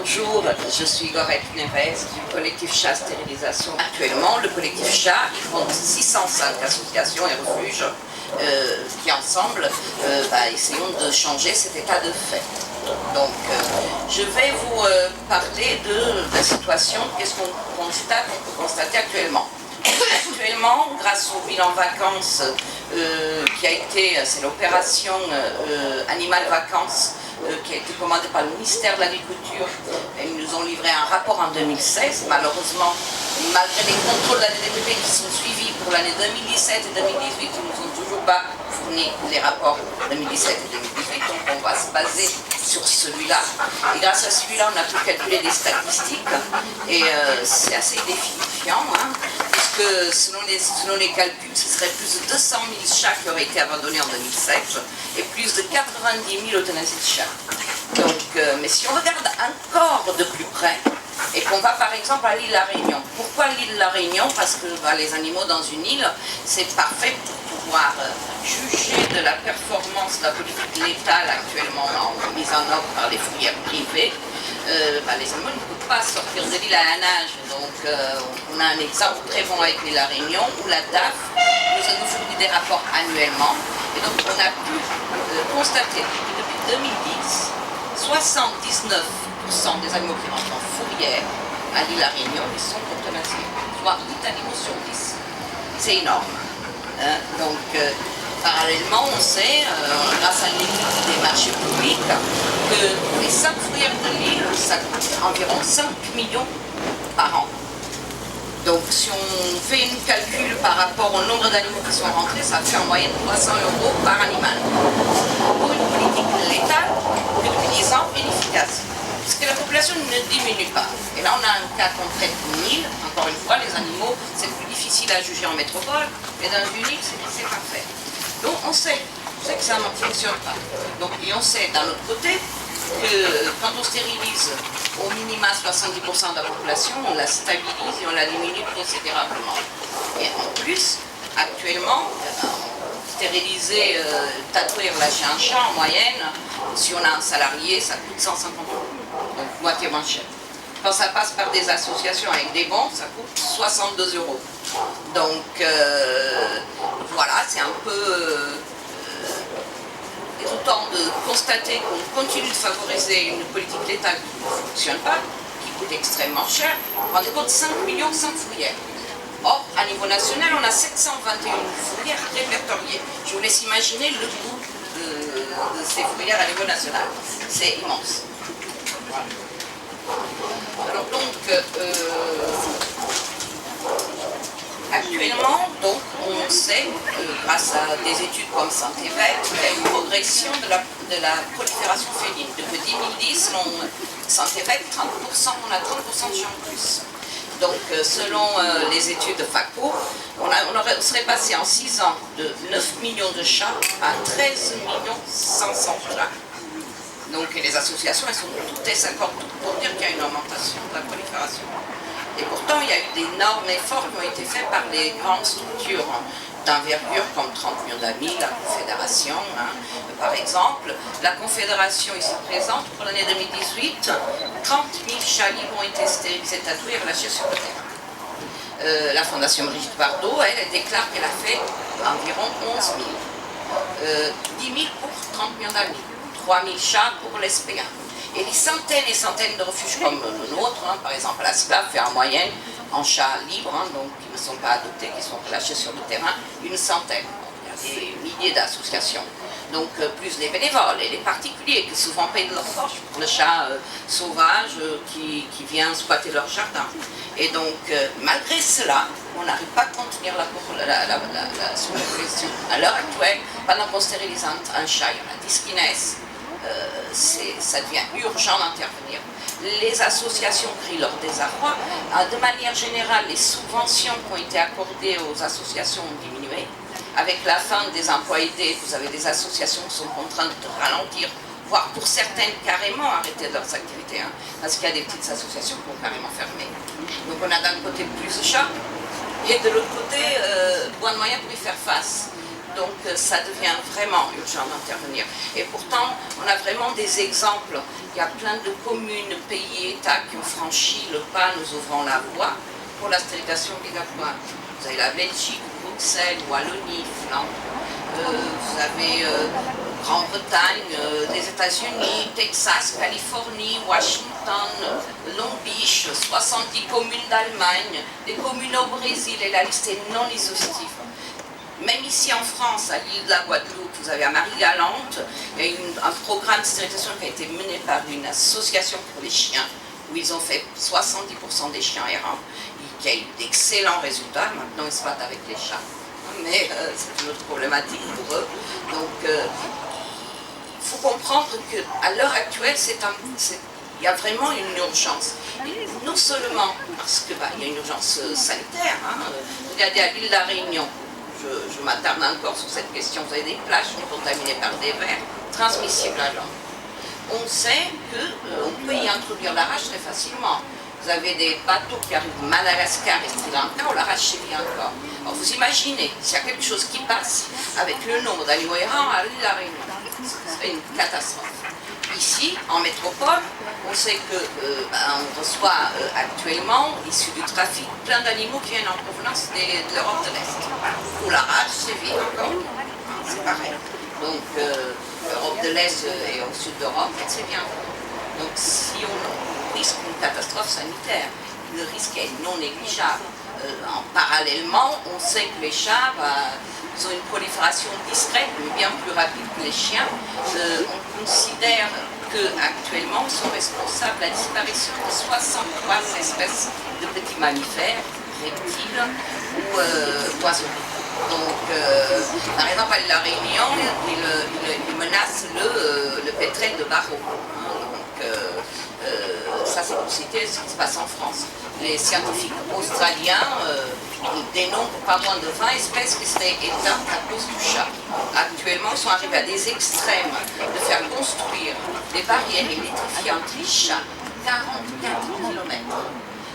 Bonjour, je suis Gorette Neves du collectif Chat Stérilisation. Actuellement, le collectif Chat compte 605 associations et refuges qui ensemble essayons de changer cet état de fait. Donc, je vais vous parler de la situation, qu'est-ce qu'on constate, on peut constater actuellement. Actuellement, grâce au bilan vacances qui a été, c'est l'opération Animal Vacances qui a été commandée par le ministère de l'Agriculture. Ils nous ont livré un rapport en 2016. Malheureusement, malgré les contrôles de la DDPP qui sont suivis pour l'année 2017 et 2018, ils nous ont toujours pas fourni les rapports 2017 et 2018. Donc on va se baser sur celui-là. Et grâce à celui-là, on a pu calculer des statistiques. Et c'est assez défiant, hein, puisque selon les calculs, ce serait plus de 200 000 chats qui auraient été abandonnés en 2007 et plus de 90 000 euthanasies de chats. Donc, mais si on regarde encore de plus près, et qu'on va par exemple à l'île La Réunion. Pourquoi l'île La Réunion? Parce que les animaux dans une île, c'est parfait pour pouvoir juger de la performance de la politique de l'État actuellement mise en œuvre par les fourrières privées. Les animaux ne peuvent pas sortir de l'île à la nage. Donc on a un exemple très bon avec l'île La Réunion où la DAF nous fournit des rapports annuellement. Et donc on a pu constater que depuis 2010, 79% des animaux qui rentrent en fourrière à l'île La Réunion, ils sont euthanasiés, soit 8 animaux sur 10. C'est énorme. Donc, parallèlement, on sait, grâce à l'étude des marchés publics, que pour les 5 fourrières de l'île, ça coûte environ 5 millions par an. Donc, si on fait une calcul par rapport au nombre d'animaux qui sont rentrés, ça fait en moyenne 300 € par animal. Pour une politique de l'État, que depuis 10 ans, inefficace. Puisque la population ne diminue pas. Et là, on a un cas concret d'une île. Encore une fois, les animaux, c'est plus difficile à juger en métropole, mais dans une île, c'est parfait. Donc, on sait que ça ne fonctionne pas. Donc, et on sait, d'un autre côté, que quand on stérilise au minima 70% de la population, on la stabilise et on la diminue considérablement. Et en plus, actuellement, stériliser, tatouer chez un chat en moyenne, si on a un salarié, ça coûte 150 €, donc moitié moins cher. Quand ça passe par des associations avec des bons, ça coûte 62 €. Donc voilà, c'est un peu autant de constater qu'on continue de favoriser une politique d'État qui ne fonctionne pas, qui coûte extrêmement cher. Vous vous rendez compte, 5 millions, 5 fourrières. Or, à niveau national, on a 721 fourrières répertoriées. Je vous laisse imaginer le coût de ces fourrières à niveau national. C'est immense. Voilà. Alors donc, actuellement, donc, on sait, grâce à des études comme Santé Vet, qu'il y a une progression de la prolifération féline. Depuis 2010, selon Santé Vet, 30%, on a 30% de chats en plus. Donc, selon les études de FACO, on serait passé en 6 ans de 9 millions de chats à 13 500 000 chats. Donc, les associations, elles sont toutes s'accordent pour dire qu'il y a une augmentation de la prolifération. Et pourtant, il y a eu d'énormes efforts qui ont été faits par les grandes structures d'envergure comme 30 millions d'amis, la Confédération. Par exemple, la Confédération ici présente, pour l'année 2018, 30 000 chats libres ont été stérilisés, tatoués et relâchés sur le terrain. La Fondation Brigitte Bardot, elle déclare qu'elle a fait environ 11 000. 10 000 pour 30 millions d'amis, 3 000 chats pour l'SPA. Et les centaines et centaines de refuges comme le nôtre, par exemple la SPA fait en moyenne en chats libres, donc qui ne sont pas adoptés, qui sont relâchés sur le terrain, une centaine. Il y a des milliers d'associations. Donc plus les bénévoles et les particuliers qui souvent payent de leur poche pour le chat sauvage qui vient squatter leur jardin. Et donc malgré cela, on n'arrive pas à contenir la surpopulation. À l'heure actuelle, pendant qu'on stérilise un chat, il y en a 10 qui naissent. Ça devient urgent d'intervenir. Les associations crient leur désarroi. De manière générale, les subventions qui ont été accordées aux associations ont diminué. Avec la fin des emplois aidés, vous avez des associations qui sont contraintes de ralentir, voire pour certaines carrément arrêter leurs activités, parce qu'il y a des petites associations qui ont carrément fermé. Donc on a d'un côté plus de chats, et de l'autre côté, moins de moyens pour y faire face. donc ça devient vraiment urgent d'intervenir. Et pourtant, on a vraiment des exemples. Il y a plein de communes, pays, États qui ont franchi le pas, nous ouvrons la voie pour la stérilisation obligatoire. Vous avez la Belgique, Bruxelles, Wallonie, Flandre. Vous avez Grande-Bretagne, les États-Unis, Texas, Californie, Washington, Long Beach, 70 communes d'Allemagne, des communes au Brésil, et la liste est non exhaustive. Même ici en France, à l'île de la Guadeloupe, vous avez à Marie-Galante, il y a un programme de stérilisation qui a été mené par une association pour les chiens, où ils ont fait 70% des chiens errants, et qui a eu d'excellents résultats. Maintenant, ils se battent avec les chats. Mais c'est une autre problématique pour eux. Donc, il faut comprendre qu'à l'heure actuelle, il y a vraiment une urgence. Et non seulement parce qu'il y a une urgence sanitaire. Regardez à l'île de la Réunion, je m'attarde encore sur cette question. Vous avez des plages qui sont contaminées par des vers transmissibles à l'homme. On sait qu'on peut y introduire la rage très facilement. Vous avez des bateaux qui arrivent de Madagascar et Sri Lanka, on l'arrache chez lui encore. Alors vous imaginez, s'il y a quelque chose qui passe avec le nombre d'animaux errants à l'île de la Réunion, ce serait une catastrophe. Ici, en métropole, on sait qu'on reçoit actuellement, issus du trafic, plein d'animaux qui viennent en provenance de l'Europe de l'Est. Pour la rage, c'est vite encore, c'est pareil. Donc, l'Europe de l'Est et au sud d'Europe, c'est bien. Donc, si on risque une catastrophe sanitaire, le risque est non négligeable. Parallèlement, on sait que les chats ils ont une prolifération discrète, mais bien plus rapide que les chiens. On considère qu'actuellement, ils sont responsables de la disparition de 63 espèces de petits mammifères, reptiles ou oiseaux. Donc, par exemple, à La Réunion, ils menacent le pétrel de Barreau. Ça, c'est pour citer ce qui se passe en France. Les scientifiques australiens dénombrent pas moins de 20 espèces qui seraient éteintes à cause du chat. Actuellement, ils sont arrivés à des extrêmes de faire construire des barrières électrifiées entre les chats, 44 km.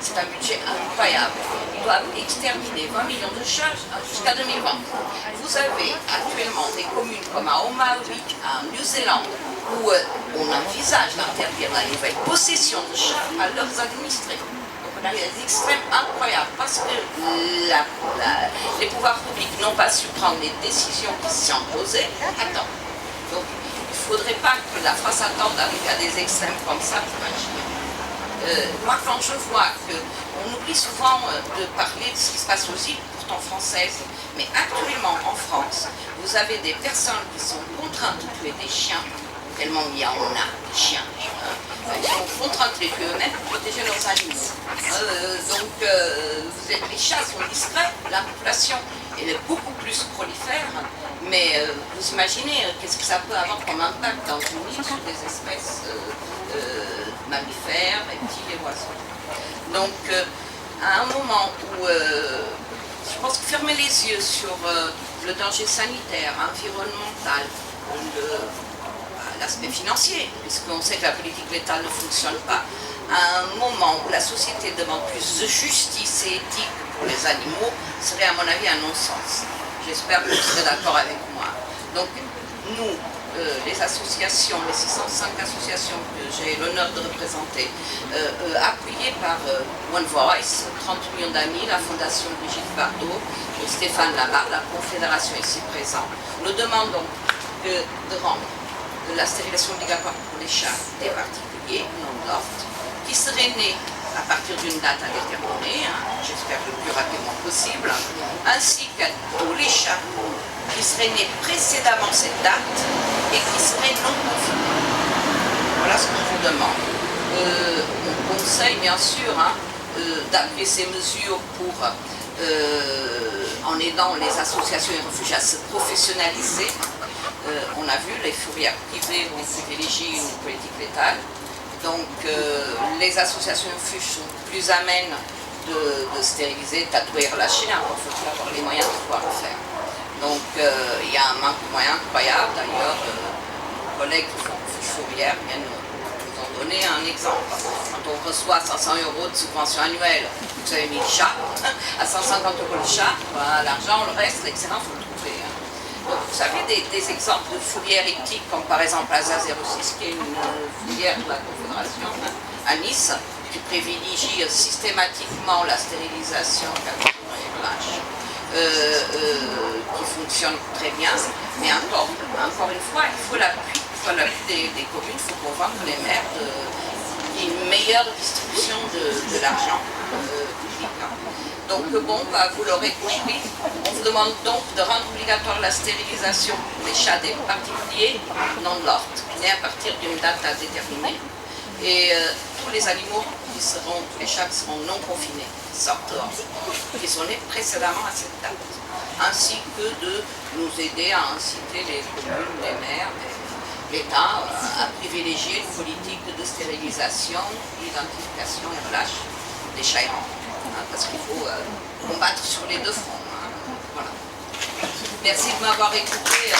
C'est un budget incroyable. Ils doivent exterminer 20 millions de chats jusqu'à 2020. Vous avez actuellement des communes comme à Maui, en Nouvelle-Zélande, où on envisage d'interdire la nouvelle possession de chats à leurs administrés. Donc on arrive à des extrêmes incroyables parce que les pouvoirs publics n'ont pas su prendre les décisions qui s'y sont posées. Attends. Donc il ne faudrait pas que la France attende d'arriver à des extrêmes comme ça pour agir. Moi, quand je vois qu'on oublie souvent de parler de ce qui se passe aux îles, pourtant françaises, mais actuellement en France, vous avez des personnes qui sont contraintes de tuer des chiens, tellement on a des chiens, ils sont contraintes de les tuer eux-mêmes pour protéger leurs animaux. Donc, les chats sont discrets, la population elle est beaucoup plus prolifère, mais vous imaginez qu'est-ce que ça peut avoir comme impact dans une île sur des espèces mammifères, reptiles et oiseaux. Donc, à un moment où je pense que fermer les yeux sur le danger sanitaire, environnemental, l'aspect financier, puisqu'on sait que la politique de l'État ne fonctionne pas, à un moment où la société demande plus de justice et éthique pour les animaux, serait à mon avis un non-sens. J'espère que vous serez d'accord avec moi. Donc, nous, les associations, les 605 associations que j'ai l'honneur de représenter, appuyées par One Voice, 30 millions d'amis, la Fondation Brigitte Bardot, Stéphane Labarre, la Confédération ici présente, nous demandons de rendre la stérilisation obligatoire pour les chats des particuliers, non d'ordre, qui seraient nés à partir d'une date à déterminer, j'espère le plus rapidement possible, ainsi qu'à tous les chats qui seraient nés précédemment cette date et qui seraient non confinés. Voilà ce que je vous demande. On conseille bien sûr d'appuyer ces mesures pour, en aidant les associations et refugiés à se professionnaliser. On a vu, les fourrières privées vont privilégier une politique létale. Donc les associations refuges sont plus amènes de stériliser, de tatouer, relâcher, il faut avoir les moyens de pouvoir le faire. Donc il y a un manque de moyens incroyable. D'ailleurs, nos collègues qui font refuge fourrière viennent nous en donner un exemple. Quand on reçoit 500 € de subvention annuelle, vous avez mis le chat, à 150 € le chat, l'argent, le reste, l'excellent, il faut le trouver. Donc vous savez, des exemples de fourrières éthiques, comme par exemple ASA06, qui est une fourrière de la Confédération, hein, à Nice, qui privilégie systématiquement la stérilisation qui fonctionne très bien. Mais encore une fois, il faut l'appui des communes, il faut convaincre les maires d'une meilleure distribution de l'argent public. Donc bon, vous l'aurez compris, on vous demande donc de rendre obligatoire la stérilisation des chats des particuliers, non de l'ordre, mais à partir d'une date à déterminer. Et tous les animaux tous les chats qui seront non confinés, sortent dehors, qui sont nés précédemment à cette date, ainsi que de nous aider à inciter les communes, les maires, l'État à privilégier une politique de stérilisation, identification et relâche des chats errants. Parce qu'il faut combattre sur les deux fronts. Voilà. Merci de m'avoir écouté.